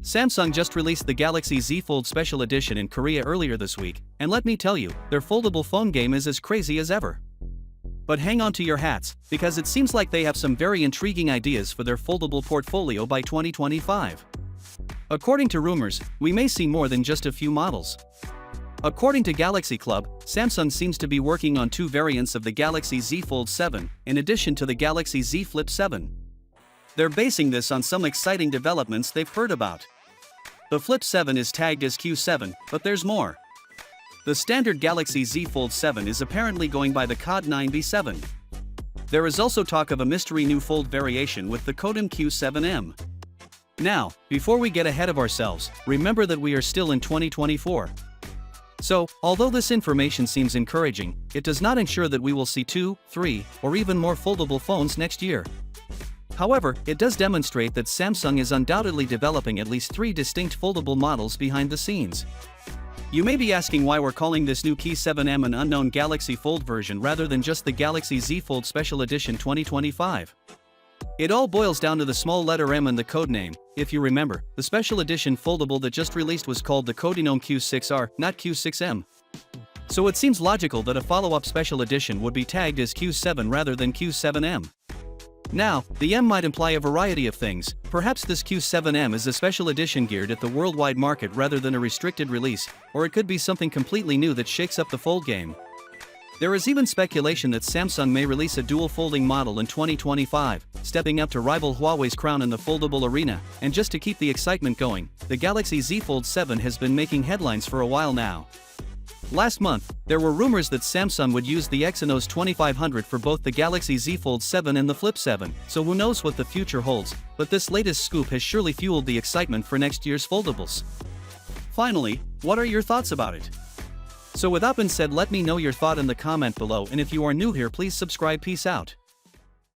Samsung just released the Galaxy Z Fold Special Edition in Korea earlier this week, and let me tell you, their foldable phone game is as crazy as ever. But hang on to your hats, because it seems like they have some very intriguing ideas for their foldable portfolio by 2025. According to rumors, we may see more than just a few models. According to Galaxy Club, Samsung seems to be working on 2 variants of the Galaxy Z Fold 7, in addition to the Galaxy Z Flip 7. They're basing this on some exciting developments they've heard about. The Flip 7 is tagged as Q7, but there's more. The standard Galaxy Z Fold 7 is apparently going by the code 9B7. There is also talk of a mystery new fold variation with the codem Q7M. Now, before we get ahead of ourselves, remember that we are still in 2024. So, although this information seems encouraging, it does not ensure that we will see 2, 3, or even more foldable phones next year. However, it does demonstrate that Samsung is undoubtedly developing at least 3 distinct foldable models behind the scenes. You may be asking why we're calling this new Q7M an unknown Galaxy Fold version rather than just the Galaxy Z Fold Special Edition 2025. It all boils down to the small letter M in the codename. If you remember, the Special Edition foldable that just released was called the codename Q6R, not Q6M. So it seems logical that a follow-up Special Edition would be tagged as Q7 rather than Q7M. Now, the M might imply a variety of things. Perhaps this Q7M is a special edition geared at the worldwide market rather than a restricted release, or it could be something completely new that shakes up the fold game. There is even speculation that Samsung may release a dual folding model in 2025, stepping up to rival Huawei's crown in the foldable arena. And just to keep the excitement going, the Galaxy Z Fold 7 has been making headlines for a while now. Last month, there were rumors that Samsung would use the Exynos 2500 for both the Galaxy Z Fold 7 and the Flip 7, so who knows what the future holds, but this latest scoop has surely fueled the excitement for next year's foldables. Finally, what are your thoughts about it? So with that being said, let me know your thought in the comment below, and if you are new here, please subscribe. Peace out.